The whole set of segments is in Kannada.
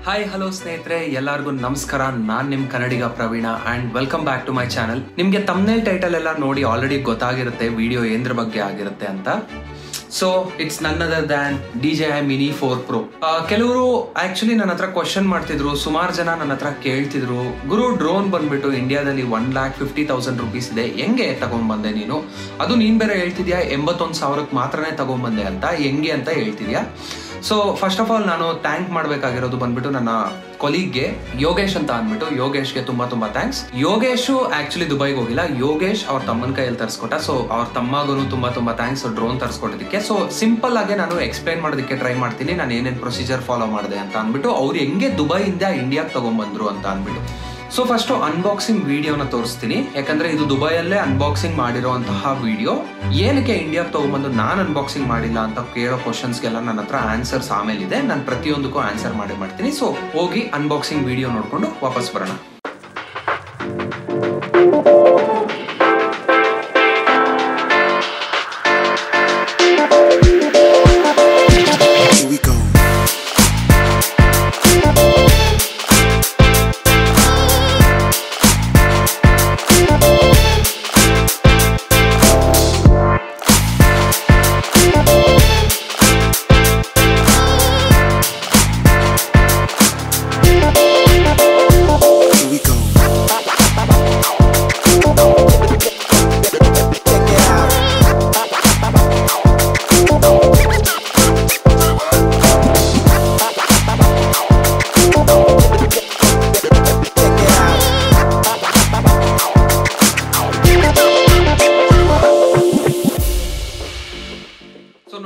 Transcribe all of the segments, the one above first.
ಹಾಯ್ ಹಲೋ ಸ್ನೇಹಿತರೆ, ಎಲ್ಲರಿಗೂ ನಮಸ್ಕಾರ. ನಾನು ನಿಮ್ಮ Kannadiga Praveena and welcome back to my channel. ನಿಮಗೆ ತಮ್ನೇಲ್ ಟೈಟಲ್ ಎಲ್ಲ ನೋಡಿ ಆಲ್ರೆಡಿ ಗೊತ್ತಾಗಿರುತ್ತೆ ವಿಡಿಯೋ ಏನ್ರ ಬಗ್ಗೆ ಆಗಿರುತ್ತೆ ಅಂತ. So it's none other than DJI Mini 4 Pro. ಕೆಲವರು ಆಕ್ಚುಲಿ ನನ್ನ ಹತ್ರ ಕ್ವಶನ್ ಮಾಡ್ತಿದ್ರು, ಸುಮಾರು ಜನ ನನ್ನ ಹತ್ರ ಕೇಳ್ತಿದ್ರು, ಗುರು ಡ್ರೋನ್ ಬಂದ್ಬಿಟ್ಟು ಇಂಡಿಯಾದಲ್ಲಿ 1,50,000 ರೂಪೀಸ್ ಇದೆ, ಹೆಂಗೆ ತಗೊಂಡ್ಬಂದೆ ನೀನು? ಅದು ನೀನ್ ಬೇರೆ ಹೇಳ್ತಿದ್ಯಾ 81,000ಕ್ಕೆ ಮಾತ್ರನೇ ತಗೊಂಡ್ಬಂದೆ ಅಂತ, ಹೆಂಗೆ ಅಂತ ಹೇಳ್ತಿದ್ಯಾ? ಸೊ ಫಸ್ಟ್ ಆಫ್ ಆಲ್ ನಾನು ಥ್ಯಾಂಕ್ ಮಾಡಬೇಕಾಗಿರೋದು ಬಂದ್ಬಿಟ್ಟು ನನ್ನ ಕೊಲೀಗ್ಗೆ ಯೋಗೇಶ್ ಅಂತ ಅಂದ್ಬಿಟ್ಟು. ಯೋಗೇಶ್ಗೆ ತುಂಬಾ ಥ್ಯಾಂಕ್ಸ್. ಯೋಗೇಶು ಆಕ್ಚುಲಿ ದುಬೈಗೆ ಹೋಗಿಲ್ಲ, ಯೋಗೇಶ್ ಅವ್ರ ತಮ್ಮನ ಕೈಯಲ್ಲಿ ತರಿಸ್ಕೊಟ್ಟ. ಸೊ ಅವ್ರ ತಮ್ಮಗೂ ತುಂಬಾ ಥ್ಯಾಂಕ್ಸ್ ಡ್ರೋನ್ ತರಿಸ್ಕೊಟ್ಟದಕ್ಕೆ. ಸೊ ಸಿಂಪಲ್ ಆಗಿ ನಾನು ಎಕ್ಸ್ಪ್ಲೈನ್ ಮಾಡೋದಕ್ಕೆ ಟ್ರೈ ಮಾಡ್ತೀನಿ ನಾನು ಏನೇನು ಪ್ರೊಸೀಜರ್ ಫಾಲೋ ಮಾಡಿದೆ ಅಂತ ಅಂದ್ಬಿಟ್ಟು, ಅವ್ರು ಹೆಂಗೆ ದುಬೈಯಿಂದ ಇಂಡಿಯಾಗೆ ತಗೊಂಡ್ಬಂದ್ರು ಅಂತ ಅಂದ್ಬಿಟ್ಟು. ಸೊ ಫಸ್ಟ್ ಅನ್ಬಾಕ್ಸಿಂಗ್ ವಿಡಿಯೋನ ತೋರಿಸ್ತೀನಿ, ಯಾಕಂದ್ರೆ ಇದು ದುಬೈಯಲ್ಲೇ ಅನ್ಬಾಕ್ಸಿಂಗ್ ಮಾಡಿರೋಂತಹ ವಿಡಿಯೋ. ಏನಕ್ಕೆ ಇಂಡಿಯಾಗೆ ತಗೊಂಡ್ಬಂದು ನಾನು ಅನ್ಬಾಕ್ಸಿಂಗ್ ಮಾಡಿಲ್ಲ ಅಂತ ಕೇಳೋ ಕ್ವಶನ್ಸ್ಗೆಲ್ಲ ನನ್ನ ಹತ್ರ ಆನ್ಸರ್ಸ್ ಆಮೇಲೆ ಇದೆ. ನಾನು ಪ್ರತಿಯೊಂದಕ್ಕೂ ಆನ್ಸರ್ ಮಾಡ್ತೀನಿ. ಸೊ ಹೋಗಿ ಅನ್ಬಾಕ್ಸಿಂಗ್ ವಿಡಿಯೋ ನೋಡ್ಕೊಂಡು ವಾಪಸ್ ಬರೋಣ.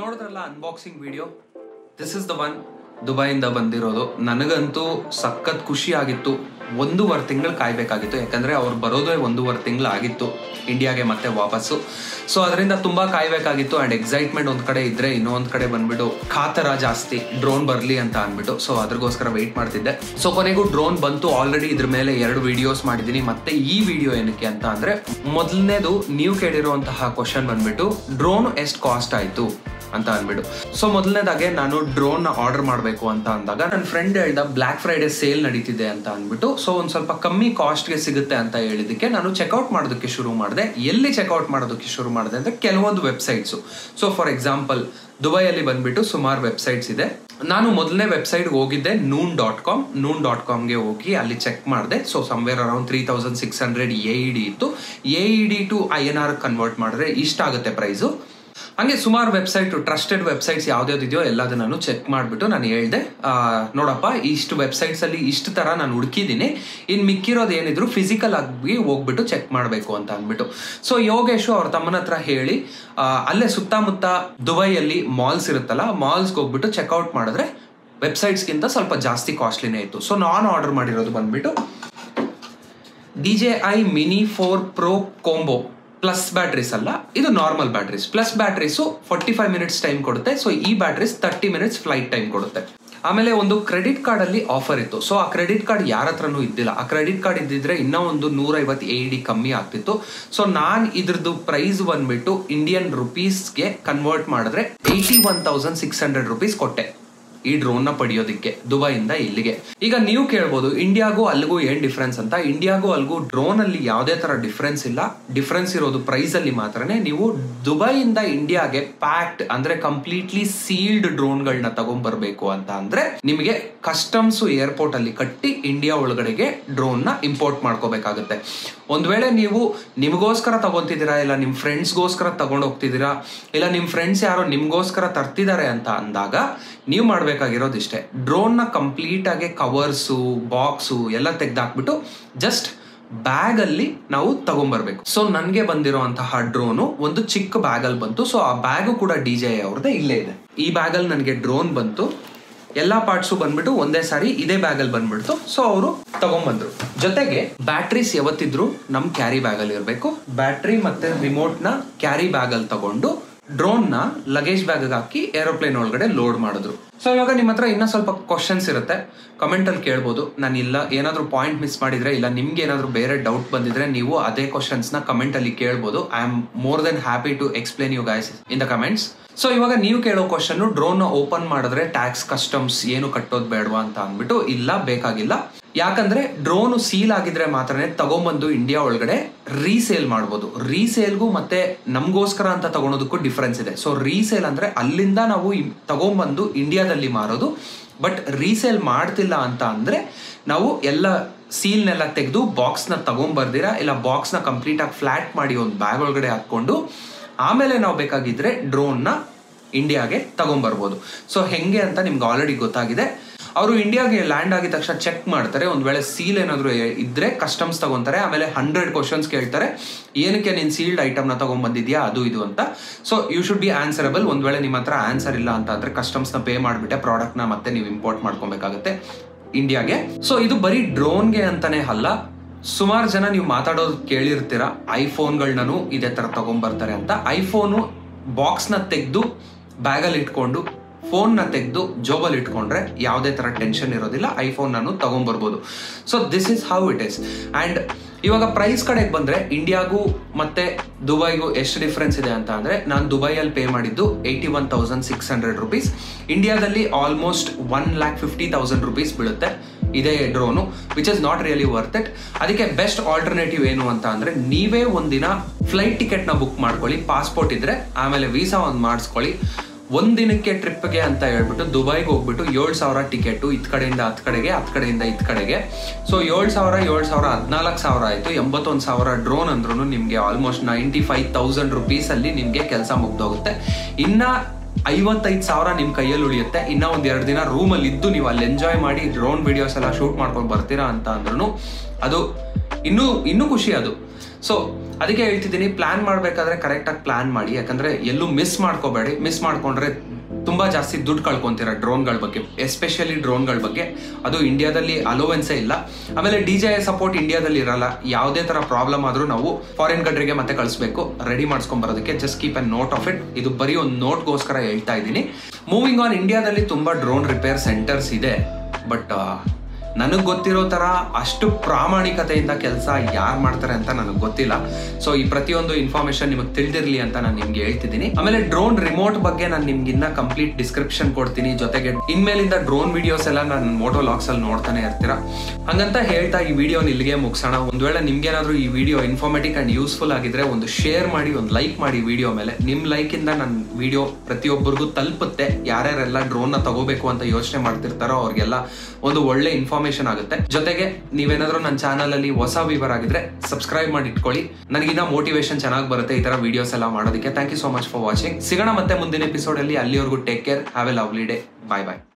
ನೋಡಿದ್ರಲ್ಲ unboxing video, this is the one. ದುಬೈಯಿಂದ ಬಂದಿರೋದು. ನನಗಂತೂ ಸಖತ್ ಖುಷಿ ಆಗಿತ್ತು. 1.5 ತಿಂಗಳು ಕಾಯ್ಬೇಕಾಗಿತ್ತು, ಯಾಕಂದ್ರೆ ಅವ್ರು ಬರೋದೇ 1.5 ತಿಂಗಳು ಆಗಿತ್ತು ಇಂಡಿಯಾಗೆ ಮತ್ತೆ ವಾಪಸ್ಸು. ಸೊ ಅದರಿಂದ ತುಂಬಾ ಕಾಯ್ಬೇಕಾಗಿತ್ತು. ಅಂಡ್ ಎಕ್ಸೈಟ್ಮೆಂಟ್ ಒಂದ್ ಕಡೆ ಇದ್ರೆ, ಇನ್ನೊಂದ್ ಕಡೆ ಬಂದ್ಬಿಟ್ಟು ಕಾತರ ಜಾಸ್ತಿ ಡ್ರೋನ್ ಬರ್ಲಿ ಅಂತ ಅಂದ್ಬಿಟ್ಟು. ಸೊ ಅದ್ರಗೋಸ್ಕರ ವೆಯ್ಟ್ ಮಾಡ್ತಿದ್ದೆ. ಸೊ ಕೊನೆಗೂ ಡ್ರೋನ್ ಬಂತು. ಆಲ್ರೆಡಿ ಇದ್ರ ಮೇಲೆ 2 ವಿಡಿಯೋಸ್ ಮಾಡಿದೀನಿ. ಮತ್ತೆ ಈ ವಿಡಿಯೋ ಏನಕ್ಕೆ ಅಂತ ಅಂದ್ರೆ, ಮೊದಲನೇದು ನೀವು ಕೇಳಿರುವಂತಹ ಕ್ವಶನ್ ಬಂದ್ಬಿಟ್ಟು ಡ್ರೋನ್ ಎಷ್ಟು ಕಾಸ್ಟ್ ಆಯ್ತು ಅಂತ ಅಂದ್ಬಿಟ್ಟು. ಸೊ ಮೊದಲನೇದಾಗೆ ನಾನು ಡ್ರೋನ್ ಆರ್ಡರ್ ಮಾಡಬೇಕು ಅಂತ ಅಂದಾಗ ನನ್ನ ಫ್ರೆಂಡ್ ಹೇಳ್ದ ಬ್ಲ್ಯಾಕ್ ಫ್ರೈಡೆ ಸೇಲ್ ನಡೀತಿದೆ ಅಂತ ಅಂದ್ಬಿಟ್ಟು. ಸೊ ಒಂದ್ ಸ್ವಲ್ಪ ಕಮ್ಮಿ ಕಾಸ್ಟ್ಗೆ ಸಿಗುತ್ತೆ ಅಂತ ಹೇಳಿದಕ್ಕೆ ನಾನು ಚೆಕ್ಔಟ್ ಮಾಡೋದಕ್ಕೆ ಶುರು ಮಾಡಿದೆ. ಎಲ್ಲಿ ಚೆಕ್ಔಟ್ ಮಾಡೋದಕ್ಕೆ ಶುರು ಮಾಡಿದೆ ಅಂದ್ರೆ ಕೆಲವೊಂದು ವೆಬ್ಸೈಟ್ಸು. ಸೊ ಫಾರ್ ಎಕ್ಸಾಂಪಲ್ ದುಬೈಯಲ್ಲಿ ಬಂದ್ಬಿಟ್ಟು ಸುಮಾರು ವೆಬ್ಸೈಟ್ಸ್ ಇದೆ. ನಾನು ಮೊದಲನೇ ವೆಬ್ಸೈಟ್ಗೆ ಹೋಗಿದ್ದೆ noon.com ಹೋಗಿ ಅಲ್ಲಿ ಚೆಕ್ ಮಾಡಿದೆ. ಸೊ ಸಮ್ವೇರ್ ಅರೌಂಡ್ 3,600 AED ಇತ್ತು. AED ಟು INR ಕನ್ವರ್ಟ್ ಮಾಡಿದ್ರೆ ಇಷ್ಟಾಗುತ್ತೆ ಪ್ರೈಸು. ಹಂಗೆ ಸುಮಾರು ವೆಬ್ಸೈಟ್, ಟ್ರಸ್ಟೆಡ್ ವೆಬ್ಸೈಟ್ಸ್ ಯಾವ್ದ್ಯಾವ್ದಿದೆಯೋ ಎಲ್ಲದನ್ನು ನಾನು ಚೆಕ್ ಮಾಡಿಬಿಟ್ಟು ನಾನು ಹೇಳ್ದೆ, ನೋಡಪ್ಪ ಇಷ್ಟು ವೆಬ್ಸೈಟ್ಸ್ ಅಲ್ಲಿ ಇಷ್ಟು ತರ ನಾನು ಹುಡುಕಿದ್ದೀನಿ, ಇನ್ನು ಮಿಕ್ಕಿರೋದು ಏನಿದ್ರು ಫಿಸಿಕಲ್ ಆಗಿ ಹೋಗ್ಬಿಟ್ಟು ಚೆಕ್ ಮಾಡಬೇಕು ಅಂತ ಅಂದ್ಬಿಟ್ಟು. ಸೊ ಯೋಗೇಶು ಅವ್ರ ತಮ್ಮನ ಹತ್ರ ಹೇಳಿ ಅಲ್ಲೇ ಸುತ್ತಮುತ್ತ ದುಬೈಯಲ್ಲಿ ಮಾಲ್ಸ್ ಇರುತ್ತಲ್ಲ, ಮಾಲ್ಸ್ಗೆ ಹೋಗ್ಬಿಟ್ಟು ಚೆಕ್ಔಟ್ ಮಾಡಿದ್ರೆ ವೆಬ್ಸೈಟ್ಸ್ಗಿಂತ ಸ್ವಲ್ಪ ಜಾಸ್ತಿ ಕಾಸ್ಟ್ಲಿನೇ ಇತ್ತು. ಸೊ ನಾನು ಆರ್ಡರ್ ಮಾಡಿರೋದು ಬಂದ್ಬಿಟ್ಟು DJI Mini 4 Pro Combo. Plus batteries ಅಲ್ಲ, ಇದು normal batteries. Plus batteries 45 minutes time ಕೊಡುತ್ತೆ. ಸೊ ಈ ಬ್ಯಾಟ್ರೀಸ್ 30 ಮಿನಿಟ್ಸ್ ಫ್ಲೈಟ್ ಟೈಮ್ ಕೊಡುತ್ತೆ. ಆಮೇಲೆ ಒಂದು ಕ್ರೆಡಿಟ್ ಕಾರ್ಡ್ ಅಲ್ಲಿ ಆಫರ್ ಇತ್ತು. ಸೊ ಆ ಕ್ರೆಡಿಟ್ ಕಾರ್ಡ್ ಯಾರ ಹತ್ರನೂ ಇದ್ದಿಲ್ಲ. ಆ ಕ್ರೆಡಿಟ್ ಕಾರ್ಡ್ ಇದ್ದಿದ್ರೆ ಇನ್ನೂ ಒಂದು 150 AED ಕಮ್ಮಿ ಆಗ್ತಿತ್ತು. ಸೊ ನಾನು ಇದ್ರದ್ದು ಪ್ರೈಸ್ ಬಂದ್ಬಿಟ್ಟು ಇಂಡಿಯನ್ ರುಪೀಸ್ಗೆ ಕನ್ವರ್ಟ್ ಮಾಡಿದ್ರೆ 81,600 ರೂಪೀಸ್ ಕೊಟ್ಟೆ ಈ ಡ್ರೋನ್ ನ ಪಡೆಯೋದಿಕ್ಕೆ ದುಬೈಯಿಂದ ಇಲ್ಲಿಗೆ. ಈಗ ನೀವು ಕೇಳ್ಬೋದು ಇಂಡಿಯಾಗೂ ಅಲ್ಲಿಗೂ ಏನ್ ಡಿಫ್ರೆನ್ಸ್ ಅಂತ. ಇಂಡಿಯಾಗೂ ಅಲ್ಲಿಗೂ ಡ್ರೋನ್ ಅಲ್ಲಿ ಯಾವುದೇ ತರ ಡಿಫ್ರೆನ್ಸ್ ಇಲ್ಲ. ಡಿಫ್ರೆನ್ಸ್ ಇರೋದು ಪ್ರೈಸ್ ಅಲ್ಲಿ ಮಾತ್ರನೇ. ನೀವು ದುಬೈಯಿಂದ ಇಂಡಿಯಾಗೆ ಪ್ಯಾಕ್ಡ್ ಅಂದ್ರೆ ಕಂಪ್ಲೀಟ್ಲಿ ಸೀಲ್ಡ್ ಡ್ರೋನ್ಗಳನ್ನ ತಗೊಂಡ್ಬರ್ಬೇಕು ಅಂತ ಅಂದ್ರೆ ನಿಮಗೆ ಕಸ್ಟಮ್ಸ್ ಏರ್ಪೋರ್ಟ್ ಅಲ್ಲಿ ಕಟ್ಟಿ ಇಂಡಿಯಾ ಒಳಗಡೆಗೆ ಡ್ರೋನ್ ನ ಇಂಪೋರ್ಟ್ ಮಾಡ್ಕೋಬೇಕಾಗುತ್ತೆ. ಒಂದ್ ವೇಳೆ ನೀವು ನಿಮಗೋಸ್ಕರ ತಗೊಂತಿದ್ದೀರಾ, ಇಲ್ಲ ನಿಮ್ ಫ್ರೆಂಡ್ಸ್ಗೋಸ್ಕರ ತಗೊಂಡ್ ಹೋಗ್ತಿದ್ದೀರಾ, ಇಲ್ಲ ನಿಮ್ ಫ್ರೆಂಡ್ಸ್ ಯಾರೋ ನಿಮ್ಗೋಸ್ಕರ ತರ್ತಿದ್ದಾರೆ ಅಂತ ಅಂದಾಗ ನೀವು ಮಾಡ್ಬೇಕಾಗಿರೋದು ಇಷ್ಟೇ, ಡ್ರೋನ್ ನ ಕಂಪ್ಲೀಟ್ ಆಗಿ ಕವರ್ಸು ಬಾಕ್ಸು ಎಲ್ಲ ತೆಗ್ದಾಕ್ಬಿಟ್ಟು ಜಸ್ಟ್ ಬ್ಯಾಗ್ ಅಲ್ಲಿ ನಾವು ತಗೊಂಡ್ಬರ್ಬೇಕು. ಸೊ ನನ್ಗೆ ಬಂದಿರುವಂತಹ ಡ್ರೋನು ಒಂದು ಚಿಕ್ಕ ಬ್ಯಾಗ್ ಅಲ್ಲಿ ಬಂತು. ಸೊ ಆ ಬ್ಯಾಗು ಕೂಡ DJI ಅವ್ರದ್ದೇ ಇಲ್ಲೇ ಇದೆ. ಈ ಬ್ಯಾಗ್ ಅಲ್ಲಿ ನನಗೆ ಡ್ರೋನ್ ಬಂತು. ಎಲ್ಲಾ ಪಾರ್ಟ್ಸು ಬಂದ್ಬಿಟ್ಟು ಒಂದೇ ಸಾರಿ ಇದೇ ಬ್ಯಾಗ್ ಅಲ್ಲಿ ಬಂದ್ಬಿಡ್ತು. ಸೊ ಅವರು ತಗೊಂಡ್ಬಂದ್ರು. ಜೊತೆಗೆ ಬ್ಯಾಟ್ರೀಸ್ ಯಾವತ್ತಿದ್ರು ನಮ್ ಕ್ಯಾರಿ ಬ್ಯಾಗ್ ಅಲ್ಲಿ ಇರಬೇಕು. ಬ್ಯಾಟ್ರಿ ಮತ್ತೆ ರಿಮೋಟ್ ನ ಕ್ಯಾರಿ ಬ್ಯಾಗ್ ಅಲ್ಲಿ ತಗೊಂಡು ಡ್ರೋನ್ ನ ಲಗೇಜ್ ಬ್ಯಾಗ್ ಹಾಕಿ ಏರೋಪ್ಲೇನ್ ಒಳಗಡೆ ಲೋಡ್ ಮಾಡಿದ್ರು. ಸೊ ಇವಾಗ ನಿಮ್ಮ ಹತ್ರ ಇನ್ನೂ ಸ್ವಲ್ಪ ಕ್ವಶನ್ಸ್ ಇರುತ್ತೆ, ಕಮೆಂಟ್ ಅಲ್ಲಿ ಕೇಳ್ಬೋದು. ನಾನು ಇಲ್ಲ ಏನಾದ್ರು ಪಾಯಿಂಟ್ ಮಿಸ್ ಮಾಡಿದ್ರೆ, ಇಲ್ಲ ನಿಮ್ಗೆ ಏನಾದ್ರು ಬೇರೆ ಡೌಟ್ ಬಂದಿದ್ರೆ ನೀವು ಅದೇ ಕ್ವಶನ್ಸ್ ನ ಕಮೆಂಟ್ ಅಲ್ಲಿ ಕೇಳ್ಬೋದು. I am more than happy to explain you guys in the comments. So ಇವಾಗ ನೀವು ಕೇಳೋ ಕ್ವಶನ್, ಡ್ರೋನ್ ಓಪನ್ ಮಾಡಿದ್ರೆ ಟ್ಯಾಕ್ಸ್ ಕಸ್ಟಮ್ಸ್ ಏನು ಕಟ್ಟೋದು ಬೇಡವಾ ಅಂತ ಅಂದ್ಬಿಟ್ಟು, ಇಲ್ಲ, ಬೇಕಾಗಿಲ್ಲ. ಯಾಕಂದ್ರೆ ಡ್ರೋನ್ ಸೀಲ್ ಆಗಿದ್ರೆ ಮಾತ್ರನೇ ತಗೊಂಬಂದು ಇಂಡಿಯಾ ಒಳಗಡೆ ರೀಸೇಲ್ ಮಾಡ್ಬೋದು. ರೀಸೇಲ್ಗೂ ಮತ್ತೆ ನಮಗೋಸ್ಕರ ಅಂತ ತಗೊಳೋದಕ್ಕೂ ಡಿಫ್ರೆನ್ಸ್ ಇದೆ. ಸೊ ರೀಸೇಲ್ ಅಂದ್ರೆ ಅಲ್ಲಿಂದ ನಾವು ತಗೊಂಬಂದು ಇಂಡಿಯಾದಲ್ಲಿ ಮಾರೋದು. ಬಟ್ ರೀಸೇಲ್ ಮಾಡ್ತಿಲ್ಲ ಅಂತ ಅಂದ್ರೆ ನಾವು ಎಲ್ಲ ಸೀಲ್ನೆಲ್ಲ ತೆಗೆದು ಬಾಕ್ಸ್ನ ತಗೊಂಬರ್ದಿರ, ಇಲ್ಲ ಬಾಕ್ಸ್ನ ಕಂಪ್ಲೀಟ್ ಆಗಿ ಫ್ಲಾಟ್ ಮಾಡಿ ಒಂದು ಬ್ಯಾಗ್ ಒಳಗಡೆ ಹಾಕೊಂಡು ಆಮೇಲೆ ನಾವು ಬೇಕಾಗಿದ್ರೆ ಡ್ರೋನ್ನ ಇಂಡಿಯಾಗೆ ತಗೊಂಬರ್ಬೋದು. ಸೊ ಹೆಂಗೆ ಅಂತ ನಿಮ್ಗೆ ಆಲ್ರೆಡಿ ಗೊತ್ತಾಗಿದೆ. ಅವರು ಇಂಡಿಯಾಗೆ ಲ್ಯಾಂಡ್ ಆಗಿದ ತಕ್ಷಣ ಚೆಕ್ ಮಾಡ್ತಾರೆ. ಒಂದ್ ವೇಳೆ ಸೀಲ್ ಏನಾದ್ರು ಇದ್ರೆ ಕಸ್ಟಮ್ಸ್ ತಗೊಂತಾರೆ. ಆಮೇಲೆ 100 ಕ್ವಶನ್ಸ್ ಕೇಳ್ತಾರೆ, ಏನಕ್ಕೆ ನೀನ್ ಸೀಲ್ಡ್ ಐಟಮ್ನ ತಗೊಂಡ್ಬಂದಿದ್ಯಾ, ಅದು ಇದು ಅಂತ. So you should be answerable. ಒಂದ್ ವೇಳೆ ನಿಮ್ಮ ಹತ್ರ ಆನ್ಸರ್ ಇಲ್ಲ ಅಂತ ಅಂದ್ರೆ ಕಸ್ಟಮ್ಸ್ನ ಪೇ ಮಾಡಿಬಿಟ್ಟೆ ಪ್ರಾಡಕ್ಟ್ನ ಮತ್ತೆ ನೀವು ಇಂಪೋರ್ಟ್ ಮಾಡ್ಕೊಬೇಕಾಗತ್ತೆ ಇಂಡಿಯಾಗೆ. ಸೊ ಇದು ಬರೀ ಡ್ರೋನ್ಗೆ ಅಂತಾನೆ ಅಲ್ಲ, ಸುಮಾರು ಜನ ನೀವು ಮಾತಾಡೋದು ಕೇಳಿರ್ತೀರ, ಐಫೋನ್ಗಳನ್ನೂ ಇದೇ ತರ ತಗೊಂಡ್ಬರ್ತಾರೆ ಅಂತ. ಐಫೋನು ಬಾಕ್ಸ್ನ ತೆಗೆದು ಬ್ಯಾಗಲ್ಲಿ ಇಟ್ಕೊಂಡು ಫೋನ್ನ ತೆಗೆದು ಜೋಬಲ್ಲಿ ಇಟ್ಕೊಂಡ್ರೆ ಯಾವುದೇ ತರ ಟೆನ್ಷನ್ ಇರೋದಿಲ್ಲ, ಐಫೋನ್ ನಾನು ತಗೊಂಡ್ಬರ್ಬೋದು. So this is how it is. And ಇವಾಗ ಪ್ರೈಸ್ ಕಡೆಗೆ ಬಂದ್ರೆ ಇಂಡಿಯಾಗೂ ಮತ್ತೆ ದುಬೈಗೂ ಎಷ್ಟು ಡಿಫ್ರೆನ್ಸ್ ಇದೆ ಅಂತ ಅಂದ್ರೆ, ನಾನು ದುಬೈಯಲ್ಲಿ ಪೇ ಮಾಡಿದ್ದು 81,600 rupees. ಇಂಡಿಯಾದಲ್ಲಿ ಆಲ್ಮೋಸ್ಟ್ 1,50,000 rupees ಬೀಳುತ್ತೆ ಇದೇ drone, which is not really worth it. ಅದಕ್ಕೆ ಬೆಸ್ಟ್ ಆಲ್ಟರ್ನೇಟಿವ್ ಏನು ಅಂತ ಅಂದ್ರೆ, ನೀವೇ ಒಂದಿನ ಫ್ಲೈಟ್ ಟಿಕೆಟ್ನ ಬುಕ್ ಮಾಡ್ಕೊಳ್ಳಿ, ಪಾಸ್ಪೋರ್ಟ್ ಇದ್ರೆ, ಆಮೇಲೆ ವೀಸಾ ಒಂದು ಮಾಡಿಸ್ಕೊಳ್ಳಿ. ಒಂದಿನಕ್ಕೆ ಟ್ರಿಪ್ಗೆ ಅಂತ ಹೇಳ್ಬಿಟ್ಟು ದುಬೈಗೆ ಹೋಗ್ಬಿಟ್ಟು 7,000 ಟಿಕೆಟು, ಇತ್ ಕಡೆಯಿಂದ ಹತ್ ಕಡೆಗೆ, ಹತ್ ಕಡೆಯಿಂದ ಇತ್ ಕಡೆಗೆ. ಸೊ 7,000 14,000 ಆಯ್ತು. 81,000 ಡ್ರೋನ್ ಅಂದ್ರೂ ನಿಮ್ಗೆ ಆಲ್ಮೋಸ್ಟ್ 95,000 rupees ಅಲ್ಲಿ ನಿಮ್ಗೆ ಕೆಲಸ ಮುಗ್ದೋಗುತ್ತೆ. ಇನ್ನ 55,000 ನಿಮ್ ಕೈಯಲ್ಲಿ ಉಳಿಯುತ್ತೆ. ಇನ್ನ ಒಂದ್ 2 ದಿನ ರೂಮಲ್ಲಿ ಇದ್ದು ನೀವು ಅಲ್ಲಿ ಎಂಜಾಯ್ ಮಾಡಿ ಡ್ರೋನ್ ವಿಡಿಯೋಸ್ ಎಲ್ಲ ಶೂಟ್ ಮಾಡ್ಕೊಂಡು ಬರ್ತೀರಾ ಅಂತ ಅಂದ್ರೂ ಅದು ಇನ್ನೂ ಖುಷಿ ಅದು. ಸೊ ಅದಕ್ಕೆ ಹೇಳ್ತಿದ್ದೀನಿ, ಪ್ಲಾನ್ ಮಾಡ್ಬೇಕಾದ್ರೆ ಕರೆಕ್ಟಾಗಿ ಪ್ಲಾನ್ ಮಾಡಿ. ಯಾಕಂದ್ರೆ ಎಲ್ಲೂ ಮಿಸ್ ಮಾಡ್ಕೋಬೇಡಿ. ಮಿಸ್ ಮಾಡ್ಕೊಂಡ್ರೆ ತುಂಬಾ ಜಾಸ್ತಿ ದುಡ್ಡು ಕಳ್ಕೊಂತೀರ ಡ್ರೋನ್ಗಳ ಬಗ್ಗೆ, ಎಸ್ಪೆಷಲಿ ಡ್ರೋನ್ಗಳ ಬಗ್ಗೆ. ಅದು ಇಂಡಿಯಾದಲ್ಲಿ ಅಲೋವೆನ್ಸೇ ಇಲ್ಲ. ಆಮೇಲೆ DJI ಸಪೋರ್ಟ್ ಇಂಡಿಯಾದಲ್ಲಿ ಇರಲ್ಲ. ಯಾವುದೇ ತರ ಪ್ರಾಬ್ಲಮ್ ಆದ್ರೂ ನಾವು ಫಾರಿನ್ ಕಂಟ್ರಿಗೆ ಮತ್ತೆ ಕಳಿಸ್ಬೇಕು ರೆಡಿ ಮಾಡಿಸ್ಕೊಂಡ್ ಬರೋದಕ್ಕೆ. Just keep A note of it. ಇದು ಬರೀ ಒಂದು ನೋಟ್ಗೋಸ್ಕರ ಹೇಳ್ತಾ ಇದ್ದೀನಿ. ಮೂವಿಂಗ್ ಆನ್, ಇಂಡಿಯಾದಲ್ಲಿ ತುಂಬಾ ಡ್ರೋನ್ ರಿಪೇರ್ ಸೆಂಟರ್ಸ್ ಇದೆ. ಬಟ್ ನನಗೆ ಗೊತ್ತಿರೋ ತರ ಅಷ್ಟು ಪ್ರಾಮಾಣಿಕತೆಯಿಂದ ಕೆಲಸ ಯಾರು ಮಾಡ್ತಾರೆ ಅಂತ ನನಗೆ ಗೊತ್ತಿಲ್ಲ. ಸೊ ಈ ಪ್ರತಿಯೊಂದು ಇನ್ಫಾರ್ಮೇಶನ್ ನಿಮಗೆ ತಿಳಿದಿರಲಿ ಅಂತ ನಾನು ನಿಮ್ಗೆ ಹೇಳ್ತಿದ್ದೀನಿ. ಆಮೇಲೆ ಡ್ರೋನ್ ರಿಮೋಟ್ ಬಗ್ಗೆ ನಾನು ನಿಮ್ಗೆ ಇನ್ನ ಕಂಪ್ಲೀಟ್ ಡಿಸ್ಕ್ರಿಪ್ಷನ್ ಕೊಡ್ತೀನಿ. ಜೊತೆಗೆ ಇನ್ಮೇಲಿಂದ ಡ್ರೋನ್ ವಿಡಿಯೋಸ್ ಎಲ್ಲ ನಾನು ಮೋಟೋ ಲಾಗ್ಸ್ ಅಲ್ಲಿ ನೋಡ್ತಾನೆ ಇರ್ತೀರಾ. ಹಂಗಂತ ಹೇಳ್ತಾ ಈ ವಿಡಿಯೋನ ಇಲ್ಲಿಗೆ ಮುಗಿಸೋಣ. ಒಂದ್ ವೇಳೆ ನಿಮ್ಗೇನಾದ್ರೂ ಈ ವಿಡಿಯೋ ಇನ್ಫಾರ್ಮೇಟಿವ್ ಅಂಡ್ ಯೂಸ್ಫುಲ್ ಆಗಿದ್ರೆ ಒಂದು ಶೇರ್ ಮಾಡಿ, ಒಂದು ಲೈಕ್ ಮಾಡಿ ವಿಡಿಯೋ ಮೇಲೆ. ನಿಮ್ ಲೈಕ್ ಇಂದ ನನ್ನ ವಿಡಿಯೋ ಪ್ರತಿಯೊಬ್ಬರಿಗೂ ತಲುಪುತ್ತೆ. ಯಾರ್ಯಾರೆಲ್ಲ ಡ್ರೋನ್ ನ ತಗೋಬೇಕು ಅಂತ ಯೋಚನೆ ಮಾಡ್ತಿರ್ತಾರೋ ಅವ್ರಿಗೆಲ್ಲ ಒಂದು ಒಳ್ಳೆ ಇನ್ಫಾರ್ಮೇಶನ್ ಆಗುತ್ತೆ. ಜೊತೆಗೆ ನೀವೇನಾದ್ರೂ ನನ್ನ ಚಾನಲ್ ಅಲ್ಲಿ ಹೊಸ ವ್ಯೂವರ್ ಆಗಿದ್ರೆ ಸಬ್ಸ್ಕ್ರೈಬ್ ಮಾಡಿ ಇಟ್ಕೊಳ್ಳಿ. ನನಗಿನ್ನ ಮೋಟಿವೇಶನ್ ಚೆನ್ನಾಗಿ ಬರುತ್ತೆ ಈ ತರ ವಿಡಿಯೋಸ್ ಎಲ್ಲ ಮಾಡೋದಕ್ಕೆ. Thank you so much for watching. ಸಿಗೋಣ ಮತ್ತೆ ಮುಂದಿನ ಎಪಿಸೋಡ್ ಅಲ್ಲಿ. ಅಲ್ಲಿವರೆಗೂ take care, have a lovely day. Bye bye.